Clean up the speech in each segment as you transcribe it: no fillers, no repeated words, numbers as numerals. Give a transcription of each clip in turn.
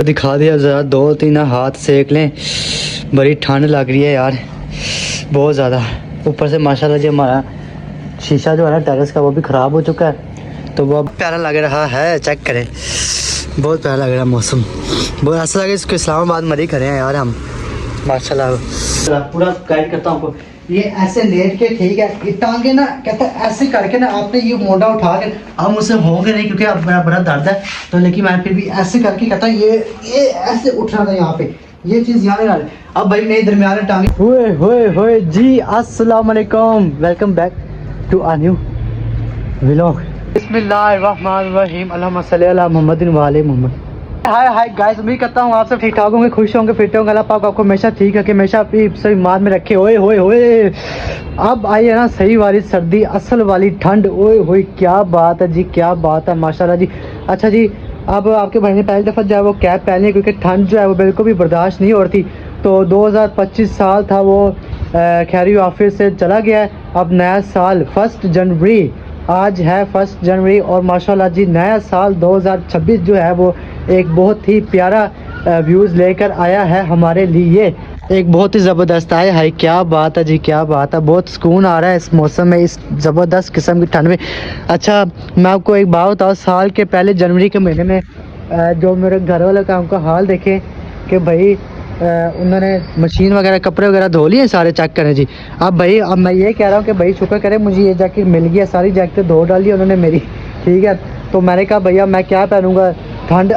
दिखा दिया ज़रा, 2-3 हाथ सेक लें। बड़ी ठंड लग रही है यार, बहुत ज़्यादा। ऊपर से माशाल्लाह जी हमारा शीशा जो है ना टेरेस का वो भी ख़राब हो चुका है, तो वो अब प्यारा लग रहा है। चेक करें, बहुत प्यारा लग रहा है मौसम। बहुत ऐसा लगे इसको इस्लामाबाद मरी करें यार हम, माशाल्लाह। पूरा गाइड करता हूँ आपको। ये ऐसे लेट के, ठीक है, ये टांगे ना कहता है ऐसे करके ना आपने ये मोटा उठा के, हम उससे होंगे नहीं क्योंकि अब मेरा बड़ा दर्द है, तो लेकिन मैं फिर भी ऐसे करके कहता है ये ऐसे उठना था यहाँ पे, ये चीज़ याद है। अब भाई मेरे दरमियान टांगे हुए जी। अस्सलाम वालेकुम, welcome back to a new vlog. बिस्मिल्लाहिर्रहमानिर्रहीम, अल्लाहुम्मा सल्ली अला मुहम्मदिन व आले मुहम्मद। हाय गाइस, उम्मीद करता हूँ आप सब ठीक ठाक होंगे, खुश होंगे, फिट होंगे। अल्लाह पाक आपको हमेशा ठीक है कि हमेशा अपनी सही मान में रखे। ओए होए होए, अब आई है ना सही वाली सर्दी, असल वाली ठंड। ओए होए, क्या बात है जी, क्या बात है, माशाल्लाह जी। अच्छा जी, अब आपके भाई ने पहली दफ़ा जो है वो कैप पहनी है क्योंकि ठंड जो है वो बिल्कुल भी बर्दाश्त नहीं हो रही थी। तो 2025 साल था वो खैरी ऑफिस से चला गया है। अब नया साल 1 जनवरी, आज है 1 जनवरी, और माशाल्लाह जी नया साल 2026 जो है वो एक बहुत ही प्यारा व्यूज़ लेकर आया है हमारे लिए। एक बहुत ही ज़बरदस्त आया है। क्या बात है जी, क्या बात है। बहुत सुकून आ रहा है इस मौसम में, इस ज़बरदस्त किस्म की ठंड में। अच्छा, मैं आपको एक बात बताऊँ, साल के पहले जनवरी के महीने में जो मेरे घर वाले का उनका हाल देखें कि भाई उन्होंने मशीन वगैरह कपड़े वगैरह धो लिए सारे, चेक करें जी। अब भाई अब मैं ये कह रहा हूँ कि भाई शुक्र करें मुझे ये जैकेट मिल गया, सारी जैकेटें धो डाली उन्होंने मेरी, ठीक है। तो मैंने कहा भैया मैं क्या पहनूँगा, ठंड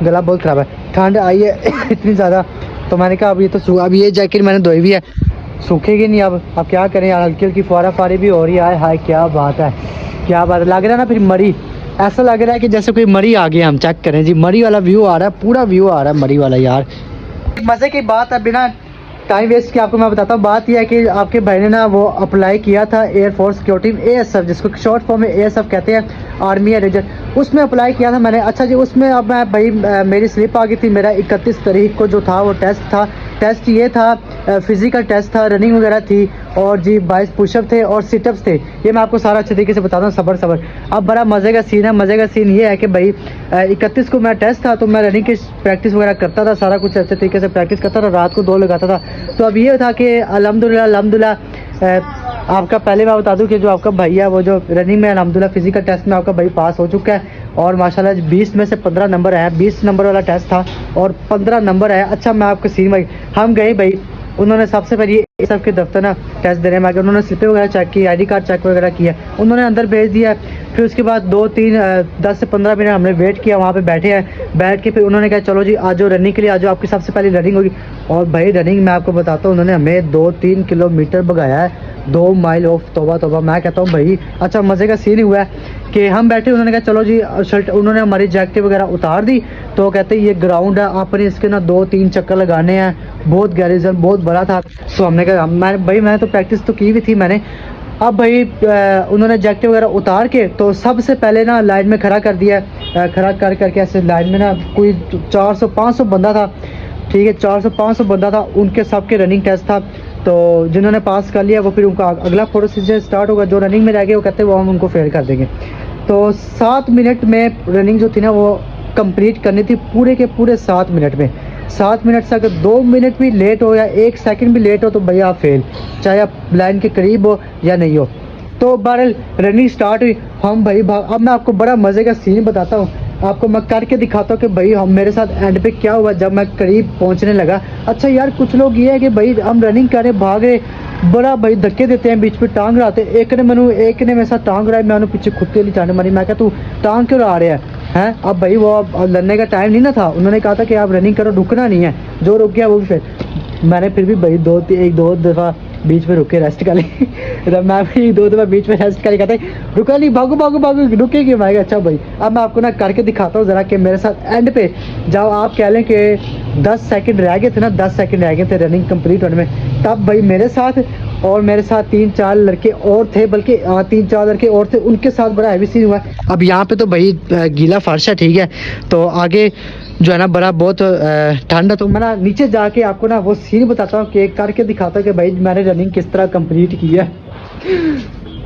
गला बहुत ख़राब है, ठंड आई है इतनी ज़्यादा। तो मैंने कहा अब ये तो अब ये जैकेट मैंने धोई हुई है, सूखेगी नहीं। अब क्या करें यार, हल्की हल्की फुआरा फारी भी हो रही है। हाय क्या बात है, क्या बात है। लग रहा है ना फिर मरी, ऐसा लग रहा है कि जैसे कोई मरी आ गया। हम चेक करें जी, मरी वाला व्यू आ रहा है, पूरा व्यू आ रहा है मरी वाला यार। मज़े की बात है, बिना टाइम वेस्ट किए आपको मैं बताता हूँ। बात यह है कि आपके भाई ने ना वो अप्लाई किया था एयरफोर्स सिक्योरिटी में, ASF जिसको शॉर्ट फॉर्म में ASF कहते हैं, आर्मी या रेंजर, उसमें अप्लाई किया था मैंने। अच्छा जी, उसमें अब मैं भाई मेरी स्लिप आ गई थी। मेरा 31 तारीख को जो था वो टेस्ट था। टेस्ट ये था, फिजिकल टेस्ट था, रनिंग वगैरह थी, और जी 22 पुशअप थे और सिटअप्स थे। ये मैं आपको सारा अच्छे तरीके से बताता हूँ, सबर। अब बड़ा मज़े का सीन है। मज़े का सीन ये है कि भाई 31 को मेरा टेस्ट था, तो मैं रनिंग की प्रैक्टिस वगैरह करता था, सारा कुछ अच्छे तरीके से प्रैक्टिस करता था, रात को 2 लगाता था। तो अब ये था कि अल्हम्दुलिल्लाह आपका पहले मैं बता दूं कि जो आपका भाई है वो जो रनिंग में अल्हम्दुलिल्लाह फिजिकल टेस्ट में आपका भाई पास हो चुका है, और माशाल्लाह 20 में से 15 नंबर आए। 20 नंबर वाला टेस्ट था और 15 नंबर आया। अच्छा, मैं आपको सीन भाई, हम गए भाई, उन्होंने सबसे पहले ये सब के दफ्तर ना टेस्ट देने में आगे उन्होंने स्लिपें वगैरह चेक की, ID कार्ड चेक वगैरह किया, उन्होंने अंदर भेज दिया। फिर उसके बाद 10 से 15 मिनट हमने वेट किया, वहाँ पे बैठे हैं। बैठ के फिर उन्होंने कहा चलो जी आ जाओ रनिंग के लिए, आ जाओ, आपकी सबसे पहले रनिंग होगी। और भाई रनिंग मैं आपको बताता हूँ, उन्होंने हमें 2-3 किलोमीटर भगाया है, 2 माइल ऑफ, तौबा। मैं कहता हूँ भाई, अच्छा मज़े का सीन हुआ है कि हम बैठे, उन्होंने कहा चलो जी शर्ट, उन्होंने हमारी जैकेट वगैरह उतार दी। तो कहते ये ग्राउंड है, आपने इसके ना 2-3 चक्कर लगाने हैं, बहुत गैरिजन बहुत बड़ा था। तो हमने कहा मैंने तो प्रैक्टिस तो की भी थी मैंने। अब भाई उन्होंने जैकेट वगैरह उतार के तो सबसे पहले ना लाइन में खड़ा कर दिया। खड़ा करके ऐसे लाइन में ना कोई 400-500 बंदा था, ठीक है, 400-500 बंदा था, उनके सबके रनिंग टेस्ट था। तो जिन्होंने पास कर लिया वो फिर उनका अगला प्रोसीजर स्टार्ट होगा। जो रनिंग में रह गए वो कहते हैं वो हम उनको फेल कर देंगे। तो 7 मिनट में रनिंग जो थी ना वो कंप्लीट करनी थी, पूरे के पूरे 7 मिनट में। 7 मिनट से अगर 2 मिनट भी लेट हो या 1 सेकंड भी लेट हो तो भैया आप फेल, चाहे आप लाइन के करीब हो या नहीं हो। तो बहरहाल रनिंग स्टार्ट हुई, हम भाई अब मैं आपको बड़ा मज़े का सीन बताता हूँ, आपको मैं करके दिखाता हूँ कि भाई हम मेरे साथ एंड पे क्या हुआ जब मैं करीब पहुँचने लगा। अच्छा यार, कुछ लोग ये है कि भाई हम रनिंग कर रहे भाग रहे, बड़ा भाई धक्के देते हैं, बीच में टांग रहाते। एक ने मेरे साथ टांग रहा है, मैं पीछे खुद लिए टांग मारी। मैं क्या तू टांग क्यों रहा रहा है? अब भाई वो लड़ने का टाइम नहीं ना था, उन्होंने कहा था कि आप रनिंग करो, रुकना नहीं है, जो रुक गया वो भी फिर। मैंने फिर भी भाई 2 दफ़ा बीच में रुके रेस्ट कर ली मैं भी 2 दफ़ा बीच में रेस्ट कर, कहते रुका नहीं, भागो रुकेगी। मैं अच्छा भाई अब मैं आपको ना करके दिखाता हूँ ज़रा कि मेरे साथ एंड पे जब आप कह लें कि 10 सेकंड रह गए थे ना, 10 सेकंड रह गए थे रनिंग कंप्लीट होने में, तब भाई मेरे साथ और मेरे साथ 3-4 लड़के और थे, बल्कि 3-4 लड़के और थे, उनके साथ बड़ा हैवी सीन हुआ। अब यहाँ पे तो भाई गीला फर्श है, ठीक है, तो आगे जो है ना बड़ा बहुत ठंड है। तो मैं ना नीचे जाके आपको ना वो सीन बताता हूँ कि करके दिखाता हूँ कि भाई मैंने रनिंग किस तरह कंप्लीट की है।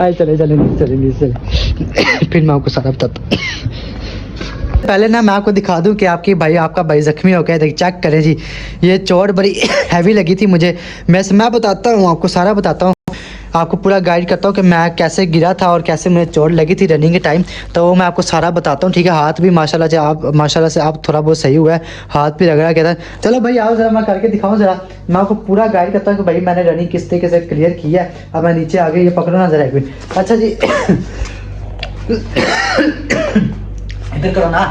आए चले फिर मैं आपको सारा बताता हूँ। पहले ना मैं आपको दिखा दूं कि आपका भाई जख्मी हो गया है। चेक करें जी, ये चोट बड़ी हैवी लगी थी मुझे। मैं बताता हूँ आपको, सारा बताता हूँ आपको, पूरा गाइड करता हूँ कि मैं कैसे गिरा था और कैसे मुझे चोट लगी थी रनिंग के टाइम। तो वो मैं आपको सारा बताता हूँ, ठीक है। हाथ भी माशाल्लाह से आप थोड़ा बहुत सही हुआ है, हाथ भी रगड़ा गया था। चलो भाई आओ ज़रा मैं करके दिखाऊँ ज़रा, मैं आपको पूरा गाइड करता हूँ कि भाई मैंने रनिंग किस तरीके से क्लियर की है। अब मैं नीचे आ गई, ये पकड़ो ना ज़रा एक मिनट। अच्छा जी इधर करो ना,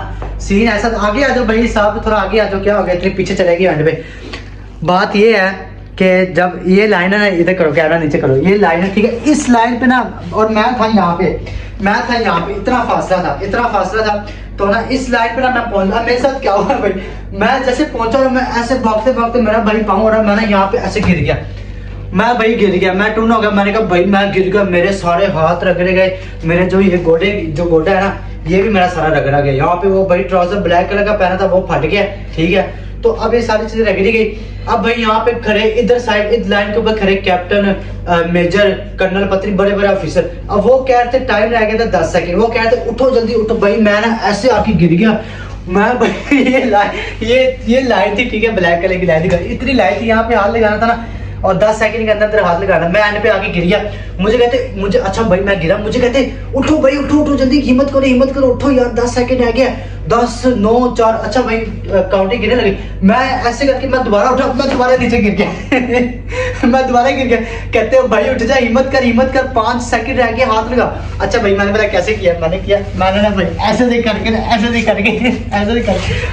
सीन ऐसा। आगे आ जाओ भाई साहब, थोड़ा आगे आ जाओ। क्या हो गया इतनी पीछे चलेगी एंड पे? बात ये है कि जब ये लाइन है ना, इधर करो, कैमरा नीचे करो, ये लाइन है ठीक है, इस लाइन पे ना, और मैं था यहाँ पे, इतना फासला था तो ना इस लाइन पे ना मैं पहुंचा। मेरे साथ क्या हुआ भाई, मैं जैसे पहुंचा और मैं ऐसे भागते मेरा भाई पाँव हो रहा, मैं ना यहाँ पे ऐसे गिर गया। मैं टून हो गया। मैंने कहा भाई मैं गिर गया, मेरे सारे हाथ रगड़े गए, मेरे जो ये गोडा है ना, ये भी मेरा सारा रगड़ा गया। यहाँ पे वो भाई ट्राउजर ब्लैक कलर का पहना था, वो फट गया, ठीक है। तो अब ये सारी चीजें रगड़ी गई। अब भाई यहाँ पे खड़े इधर साइड इस लाइन के ऊपर खड़े कैप्टन, मेजर, कर्नल, पत्री, बड़े ऑफिसर। अब वो कह रहे थे टाइम रह गया था 10 सेकंड, वो कह रहे थे उठो जल्दी उठो। भाई मैं ना ऐसे आके गिर गया। मैं भाई ये लाइन थी, ठीक है, ब्लैक कलर की लाइन थी, इतनी लाइन थी, यहाँ पे हाथ लगाना था ना, और 10 सेकंड के अंदर हाथ लगाना। मैं एंड पे आके गिर गया। मुझे अच्छा भाई मैं गिरा, मुझे कहते उठो भाई उठो जल्दी, हिम्मत करो उठो यार, 10 सेकंड रह गया, 10 9 4। अच्छा भाई काउंटिंग गिरने लगी। मैं ऐसे करके मैं दोबारा उठा, मैं दोबारा नीचे गिर गया मैं दोबारा गिर गया। कहते हो भाई उठ जा, हिम्मत कर, 5 सेकंड रह गए, हाथ लगा। अच्छा भाई मैंने बोला कैसे किया, मैंने ना भाई ऐसे देख करके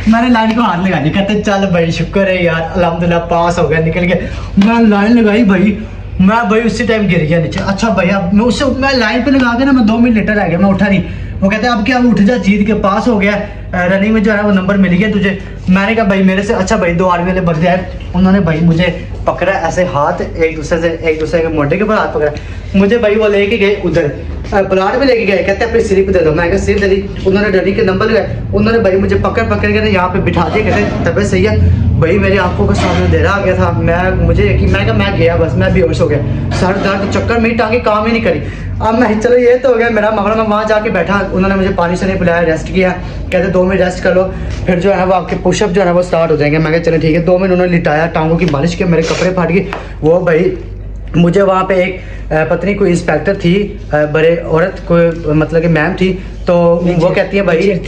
मैंने लाइन को हाथ लगा दिया। कहते चल भाई शुक्र है यार, अल्हम्दुलिल्लाह पास हो गया, निकल गया। मैं लाइन लगाई भाई, मैं भाई उसी टाइम गिर गया नीचे। अच्छा भाई अब मैं लाइन पे लगा के ना, मैं 2 मिनट लेटर रह गया, मैं उठा नहीं। वो कहते हैं अब क्या उठ जा, जीत के पास हो गया, रनिंग में जो है वो नंबर मिल गया तुझे। मैंने कहा भाई मेरे से अच्छा भाई 2 आर्मी वाले बंदे आए, उन्होंने भाई मुझे पकड़ा ऐसे हाथ, एक दूसरे के मोटे के ऊपर हाथ पकड़ा मुझे। भाई वो लेके गए उधर प्लाट में लेके गए, कहते अपनी सिर पे दे दो। मैं कहा सिर दे दी, उन्होंने रनिंग के नंबर लगाए, उन्होंने भाई मुझे पकड़ के यहाँ पे बिठा दिया। कहते तबियत सही है भाई, मेरी आंखों के सामने अंधेरा आ गया था। मैं गया, बस मैं बेहोश हो गया, सर दर्द, चक्कर, मेरी टांगे काम ही नहीं करी। अब मैं चलो ये तो हो गया मेरा मामला। मैं वहाँ जाके बैठा, उन्होंने मुझे पानी से नहीं पिलाया, रेस्ट किया, कहते 2 मिनट रेस्ट कर लो, फिर जो है वो आपके पुशअप जो है वो स्टार्ट हो जाएंगे। मैं कहा चलो ठीक है। 2 मिनट उन्होंने लिटाया, टांगों की मालिश की, मेरे कपड़े फाट गए। वो भाई मुझे वहाँ पे एक पत्नी कोई इंस्पेक्टर थी, बड़े औरत कोई मतलब कि मैम थी, तो वो कहती है भाई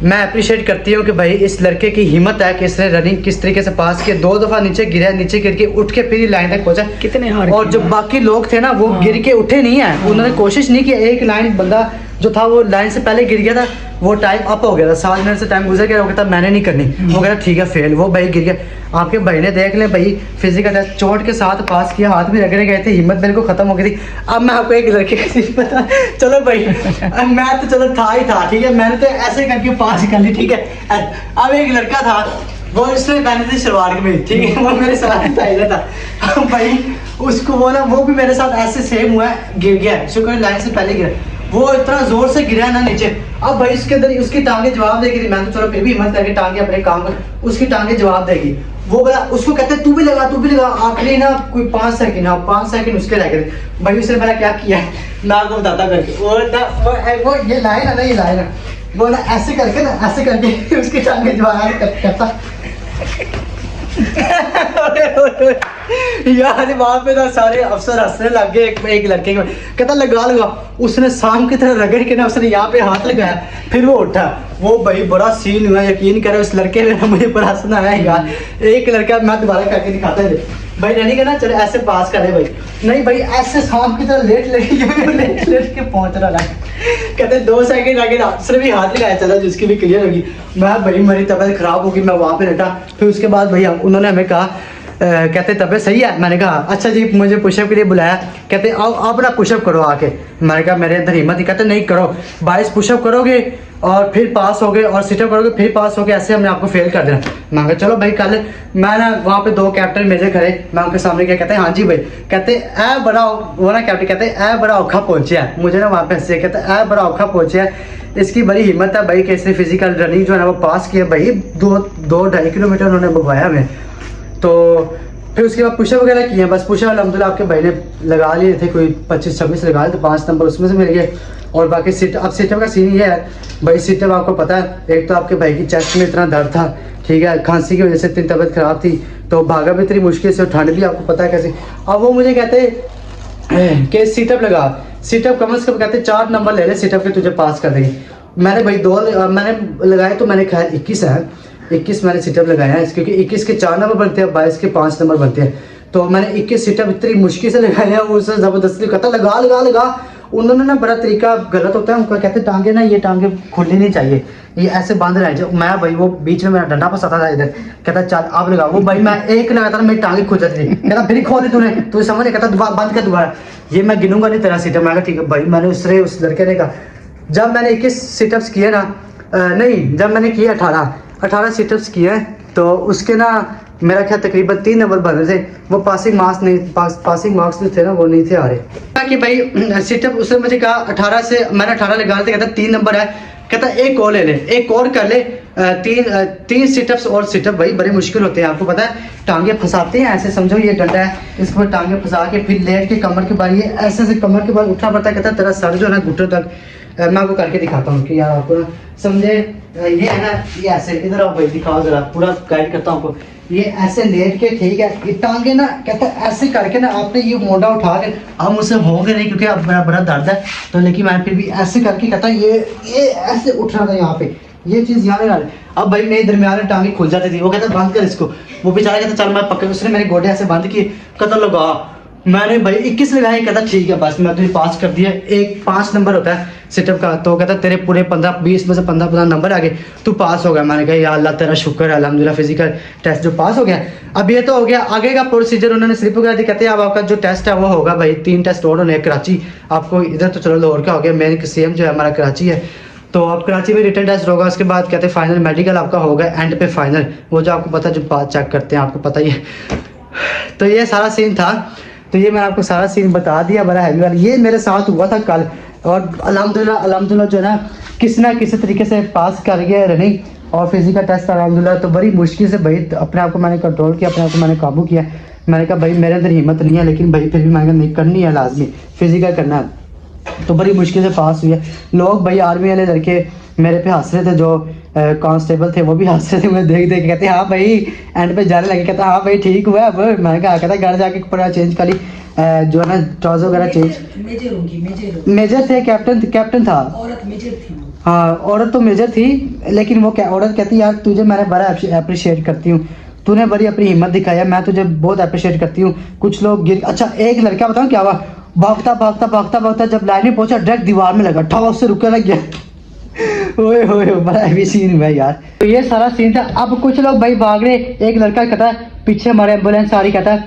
मैं अप्रिशिएट करती हूँ कि भाई इस लड़के की हिम्मत है कि इसने रनिंग किस तरीके से पास किया। 2 दफ़ा नीचे गिरा, नीचे गिर के उठ के फिर लाइन तक पहुंचा। कितने हार्ड। और जो बाकी लोग थे ना वो गिर के उठे नहीं है, उन्होंने कोशिश नहीं की। एक लाइन बंदा जो था वो लाइन से पहले गिर गया था, वो टाइम अप हो गया था, 7 मिनट से टाइम गुजर गया। वो कहता मैंने नहीं करनी, वो कहता ठीक है फेल। वो भाई गिर गया। आपके भाई ने देख लें भाई फिजिकल टेस्ट चोट के साथ पास किया, हाथ भी रगड़े गए थे, हिम्मत बिल्कुल खत्म हो गई थी। अब मैं आपको एक लड़के का चीज बता, चलो भाई मैं तो चलो था ही था, ठीक है, मैंने तो ऐसे करके पास कर ली, ठीक है। अब एक लड़का था, वो इसने पहनी थी शलवार कमीज, ठीक है, वो मेरे साथ था भाई, उसको वो भी मेरे साथ ऐसे सेम हुआ है, गिर गया, शुक्र लाइन से पहले गिरा। वो इतना जोर से गिरा ना नीचे। अब भाई इसके अंदर उसकी टांगे जवाब देगी थी। मैं तो चलो फिर भी हिम्मत करके टांगे अपने काम कर, उसकी टांगे जवाब देगी। वो बोला, उसको कहते तू भी लगा। आखिरी ना कोई 5 सेकंड, हाँ 5 सेकंड उसके रह गए। भाई उसने मेरा क्या किया मैं आपको बताता करके। वो ये लाइन है ना, ये लाइन है, वो ना ऐसे करके उसकी टांगे जवाब करता यार वहाँ पे ना सारे अफसर हंसने लग गए। एक लड़के को कहता लगा, उसने शाम की तरह रगड़ के ना उसने यहाँ पे हाथ लगाया, फिर वो उठा। वो भाई बड़ा सीन हुआ, यकीन करो उस लड़के ने ना मुझे बड़ा हंसना आया यार। एक लड़का मैं दोबारा करके दिखाता है भाई, रनिंग है ना, चलो ऐसे पास करे भाई, नहीं भाई ऐसे शाम की तरह लेट के पहुंच रहा है। कहते 2 सेकंड लगे ना, सिर्फ भी हाथ लगाया, चला जिसकी भी क्लियर होगी। मैं भाई मेरी तबीयत खराब होगी, मैं वहाँ पे लेटा। फिर उसके बाद भाई उन्होंने हमें कहा कहते तबीयत सही है। मैंने कहा अच्छा जी, मुझे पुशअप के लिए बुलाया। कहते आओ आप ना पुशअप करो आके। मैंने कहा मेरे अंदर हिम्मत ही। कहते नहीं करो, 22 पुशअप करोगे और फिर पास हो गए, और सिटअप करोगे फिर पास हो गए, ऐसे हमने आपको फेल कर देना। मैं कहा चलो भाई कल। मैं ना वहाँ पे 2 कैप्टन मेरे खड़े, मैं उनके सामने क्या कहते हैं हाँ जी भाई। कहते ए बड़ा, वो ना कैप्टन कहते ए बड़ा औखा पहुँचे है। मुझे ना वहाँ पे हंसे, कहते ए बड़ा औखा पहुँचे है, इसकी बड़ी हिम्मत है भाई कि इसने फिजिकल रनिंग जो है ना वो पास किया। भाई 2-2.5 किलोमीटर उन्होंने भगवाया हमें। तो फिर उसके बाद पुशअप वगैरह किए हैं, बस पुशअप अल्हम्दुलिल्लाह आपके भाई ने लगा लिए थे, कोई 25-26 लगा लिए, तो 5 नंबर उसमें से मिल गए। और बाकी अब सिटअप का सीन ये है भाई, सिटअप आपको पता है, एक तो आपके भाई की चेस्ट में इतना दर्द था, ठीक है, खांसी की वजह से इतनी तबीयत ख़राब थी, तो भागा भी इतनी मुश्किल से, और ठंड भी आपको पता है कैसी। अब वो मुझे कहते कि सिटअप लगा, सिटअप कम से कम कहते 4 नंबर ले ले सिटअप के, तुझे पास कर देंगे। मैंने भाई 2 मैंने लगाए, तो मैंने खैर 21 है, 21 मैंने सिटअप लगाया है, क्योंकि 21 के 4 नंबर बनते हैं, 22 के 5 नंबर बनते हैं। तो मैंने 21 सिटअप इतनी मुश्किल से लगाए हैं, उससे ज़बरदस्ती कहता लगा लगा लगा। उन्होंने ना बड़ा तरीका गलत होता है उनका, कहते टांगे ना, ये टांगे खुलनी नहीं चाहिए, ये ऐसे बांध रहे हैं। मैं भाई वो बीच में मेरा डंडा फंसाता था इधर, कहता चल अब लगा, वो भाई मैं एक लगाता था, मेरी टांगे खुल जाती थी, कहता फिर खोली तूने, तू समझ नहीं, कहता बंद कर दोबारा, ये मैं गिनूंगा नहीं तेरा सिटअप। मैं कहा ठीक है भाई। मैंने उस लड़के ने कहा, जब मैंने 21 सिटअप्स किए ना, नहीं जब मैंने किए 18 सिटअप्स किए, तो उसके ना मेरा ख्याल तकरीबन 3 नंबर बन रहे थे, वो पासिंग मार्क्स जो थे ना वो नहीं थे आ रहे। कि भाई सिटअप उसने मुझे कहा 18 से, मैंने 18 लगा थे, कहता 3 नंबर है, कहता एक और ले ले, एक और कर ले, 3 सिटअप्स और सिटअप भाई बड़े मुश्किल होते हैं, आपको पता है, टांगे फंसाते हैं ऐसे, समझो ये डंडा है, इसके ऊपर टांगे फंसा के फिर लेट के कमर के बाल, ये ऐसे कमर के बाल उठना पड़ता है, कहता तेरा सर जो है ना घुटनों तक। मैं आपको करके दिखाता हूँ कि यार आपको ना समझे, ये है ना, ये ऐसे, इधर आओ भाई दिखाओ जरा, पूरा गाइड करता हूँ आपको। ये ऐसे लेट के, ठीक है, ये टांगे ना कहता ऐसे करके ना आपने ये मोटा उठा के, हम मुझसे होंगे नहीं क्योंकि अब मेरा बड़ा दर्द है, तो लेकिन मैं फिर भी ऐसे करके कहता ये ऐसे उठना था यहाँ पे, ये चीज़ याद है। अब भाई मेरे दरमियान में टांगे खुल जाती थी, वो कहता बंद कर इसको, वो बेचारा कहता चल मैं पक्के, उसने मेरे गोडे ऐसे बंद किए, कहता लगा, मैंने भाई 21 लगाए, कहता ठीक है बस मैं तुझे पास कर दिया। एक 5 नंबर होता है सिटअप का, तो कहता तेरे पूरे 15-20 में से 15 नंबर आ गए, तू पास हो गया। मैंने कहा या अल्लाह तेरा शुक्र है, अल्हम्दुलिल्लाह फिजिकल टेस्ट जो पास हो गया। अब ये तो हो गया, आगे का प्रोसीजर उन्होंने स्लिप वगैरह दी, कहते हैं अब आपका जो टेस्ट है वो होगा भाई, 3 टेस्ट और होने, कराची आपको, इधर तो चलो लाहौर का हो गया, मेन सेम जो है हमारा कराची है, तो अब कराची में रिटन टेस्ट होगा, उसके बाद कहते हैं फाइनल मेडिकल आपका होगा, एंड पे फाइनल, वो जो आपको पता है जो बात चेक करते हैं, आपको पता ही है। तो ये सारा सीन था, तो ये मैंने आपको सारा सीन बता दिया, बड़ा हैवी वाला ये मेरे साथ हुआ था कल, और अल्हम्दुलिल्लाह जो है ना किसी तरीके से पास कर गया रनिंग और फिजिकल टेस्ट अल्हम्दुलिल्लाह। तो बड़ी मुश्किल से भाई अपने आप को मैंने कंट्रोल किया, अपने आप को मैंने काबू किया। मैंने कहा भाई मेरे अंदर हिम्मत नहीं है, लेकिन भाई फिर भी मैंने नहीं करनी है, लाजमी फिजिकल करना है। तो बड़ी मुश्किल से पास हुई है। लोग भाई आर्मी वाले लड़के मेरे पे हंस रहे थे, जो कांस्टेबल थे वो भी हंस रहे थे, मुझे देख देख के कहते हाँ भाई एंड पे जाने लगे, कहता हाँ भाई ठीक हुआ। अब मैंने कहा कहता घर जाके कपड़ा चेंज कर ली, जो है ना ट्राउजर वगैरह चेंज। मेजर थे, कैप्टन था, औरत मेजर थी। हाँ औरत तो मेजर थी, लेकिन वो औरत कहती यार तुझे मैंने बड़ा अप्रिशिएट करती हूँ, तूने बड़ी अपनी हिम्मत दिखाया, मैं तुझे बहुत अप्रिशिएट करती हूँ। कुछ लोग गिर, अच्छा एक लड़का बताऊँ क्या हुआ, भागता जब लाइन में पहुंचा डायरेक्ट दीवार में लगा, ठा उससे रुकने लग गया। ओए होए बड़ा हैवी सीन हुआ यार। तो ये सारा सीन था। अब कुछ लोग भाई भाग रहे, एक लड़का कहता है पीछे हमारे एम्बुलेंस आ रही, कहता है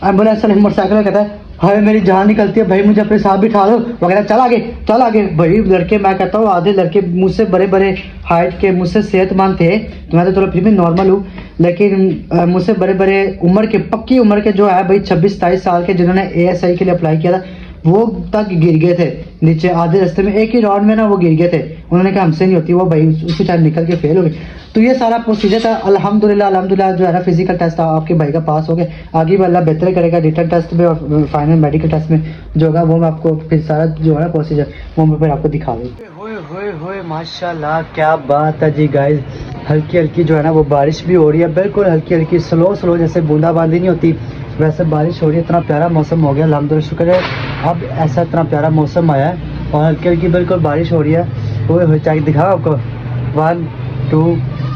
एम्बुलेंस मोटरसाइकिल, कहता है हाय मेरी जान निकलती है भाई, मुझे अपने साथ बिठा दो वगैरह, चल आगे भाई। लड़के मैं कहता हूँ आधे लड़के मुझसे बड़े हाइट के, मुझसे सेहतमंद थे, तो मैं तो थोड़ा फिर भी नॉर्मल हूँ, लेकिन मुझसे बड़े उम्र के, पक्की उम्र के जो है भाई 26-27 साल के, जिन्होंने ASI के लिए अप्लाई किया था, वो तक गिर गए थे नीचे आधे रास्ते में, एक ही राउंड में ना वो गिर गए थे। उन्होंने कहा हमसे नहीं होती, वो भाई उसी टाइम निकल के फेल हो गए। तो ये सारा प्रोसीजर था। अल्हम्दुलिल्लाह जो है ना फिजिकल टेस्ट आपके भाई का पास हो गए। आगे भी अल्लाह बेहतर करेगा, रिटन टेस्ट में और फाइनल मेडिकल टेस्ट में जो होगा वो मैं आपको फिर सारा जो है ना प्रोसीजर वो मैं फिर आपको दिखा दूँ। होए माशाल्लाह क्या बात है जी गाइस। हल्की जो है ना वो बारिश भी हो रही है, बिल्कुल हल्की स्लो जैसे बूंदाबांदी नहीं होती वैसे बारिश हो रही है। इतना प्यारा मौसम हो गया, अल्हम्दुलिल्लाह शुक्र है अब ऐसा इतना प्यारा मौसम आया है और हल्की बिल्कुल बारिश हो रही है। वो चाहे दिखाओ आपको 1 2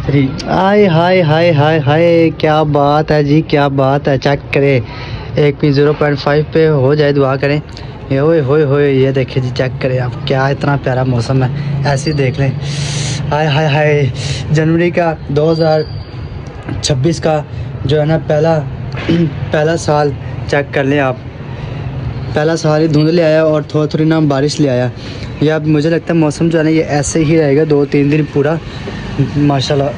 3। आय हाय क्या बात है जी, क्या बात है। चेक करें 1.0.5 पे हो जाए, दुआ करें। ये होए ये देखिए जी, चेक करें आप, क्या इतना प्यारा मौसम है, ऐसे ही देख लें। हाय जनवरी का 2026 का जो है ना पहला साल चेक कर लें आप। पहला साल ही धुंध ले आया और थोड़ी ना बारिश ले आया। या मुझे लगता है मौसम जो है ना ये ऐसे ही रहेगा 2-3 दिन पूरा माशाल्लाह।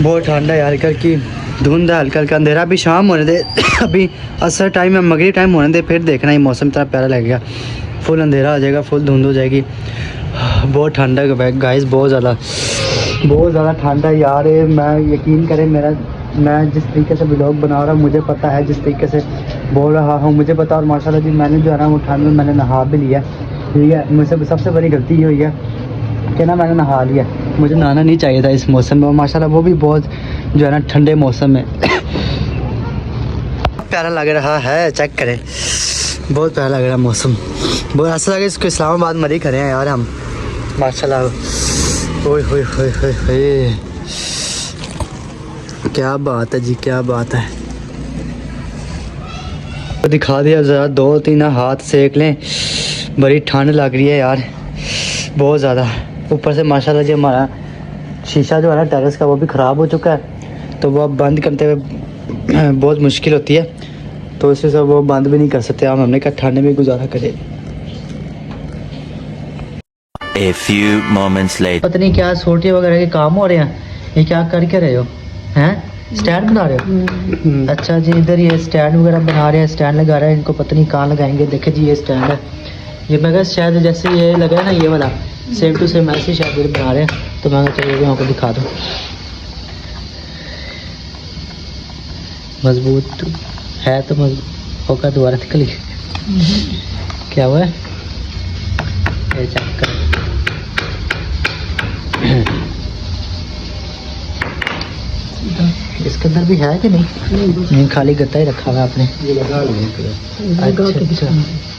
बहुत ठंडा है, हल्का की धुंध है, हल्का अंधेरा भी शाम होने दे। अभी असर टाइम है, मगरी टाइम होने दे, फिर देखना ये मौसम इतना प्यारा लगेगा। फुल अंधेरा आ जाएगा, फुल धुंध हो जाएगी। बहुत ठंडा है गाइस, बहुत ज़्यादा ठंडा यार। मैं यकीन करें मेरा मैं जिस तरीके से व्लॉग बना रहा हूँ मुझे पता है, जिस तरीके से बोल रहा हूँ मुझे पता। और माशाल्लाह जी मैंने जो है ना वो ठंड में मैंने नहा भी लिया, ठीक है। मुझसे सबसे बड़ी गलती ये हुई है कि ना मैंने नहा लिया, मुझे नहाना नहीं चाहिए था इस मौसम में। और माशाल्लाह वो भी बहुत जो है ना ठंडे मौसम में प्यारा लग रहा है, चेक करें, बहुत प्यारा लग रहा है मौसम। बहुत ऐसा लगे इसको इस्लामाबाद मरी करें हैं यार हम, माशाल्लाह। ओए होए होए होए होए, क्या बात है जी, क्या बात है। तो दिखा दिया ज़रा, 2-3 हाथ सेक लें, बड़ी ठंड लग रही है यार, बहुत ज़्यादा। ऊपर से माशाल्लाह जी हमारा शीशा जो है ना टेरेस का वो भी ख़राब हो चुका है, तो वो अब बंद करते हुए बहुत मुश्किल होती है, तो इससे सब वो बंद भी नहीं कर सकते हम। हमने कहा ठंड में गुजारा करें। A few moments later. पता नहीं क्या सोटियाँ वगैरह के काम हो रहे हैं, ये क्या कर क्या रहे हो हैं? स्टैंड बना रहे हो? अच्छा जी, इधर ये स्टैंड वगैरह बना रहे हैं, स्टैंड लगा रहे हैं। इनको पता नहीं कहाँ लगाएंगे। देखे जी ये स्टैंड है, ये मैं कहा शायद जैसे ये लगा है ना ये वाला सेम टू सेम ऐसे शायद ये बना रहे हैं, तो मैं चलिए यहाँ को दिखा दूँ। मजबूत है तो मजबूत होगा, दोबारा निकली क्या हुआ है ये चेक कर। इसके अंदर भी है कि नहीं खाली गत्ता ही रखा हुआ है आपने? ये लगा लिया। अच्छा,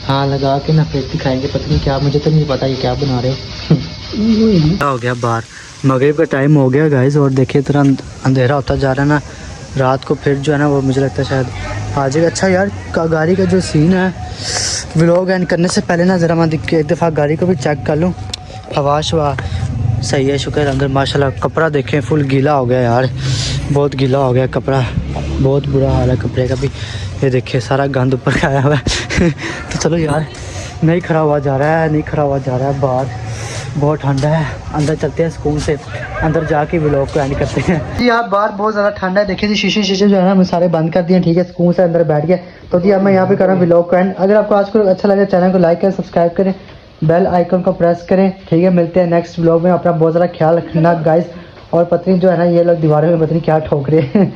हाँ लगा के ना फिर दिखाएंगे। पता नहीं क्या, मुझे तो नहीं पता ये क्या बना रहे हो। क्या हो गया बाहर, मगरिब का टाइम हो गया गाइस, और देखिए तुरंत अंधेरा होता जा रहा है ना। रात को फिर जो है ना वो मुझे लगता है शायद आ जाएगा। अच्छा यार गाड़ी का जो सीन है, व्लॉग एंड करने से पहले ना ज़रा मैं एक दफ़ा गाड़ी को भी चेक कर लूँ। हवा शवा सही है, शुक्र अंदर माशाल्लाह। कपड़ा देखें फुल गीला हो गया यार, बहुत गीला हो गया कपड़ा, बहुत बुरा हाल है कपड़े का भी। ये देखिए सारा गंद ऊपर का आया हुआ है तो चलो यार, नहीं खड़ा हुआ जा रहा है, नहीं खड़ा हुआ जा रहा है। बाहर बहुत ठंडा है, अंदर चलते हैं सुकून से, अंदर जाके व्लॉग को एंड करते हैं जी। आप बाहर बहुत ज़्यादा ठंडा है, देखिए जी शीशे जो है ना हमने सारे बंद कर दिए, ठीक है, सुकून से अंदर बैठ गया। तो जी अब मैं यहाँ पे कर रहा हूँ व्लॉग को एंड। अगर आपको आज को अच्छा लगे चैनल को लाइक करें, सब्सक्राइब करें, बेल आइकन को प्रेस करें, ठीक है। मिलते हैं नेक्स्ट व्लॉग में, अपना बहुत ज़्यादा ख्याल रखना गाइस। और पत्नी जो है ना ये लोग दीवारों में पता नहीं क्या ठोक रहे हैं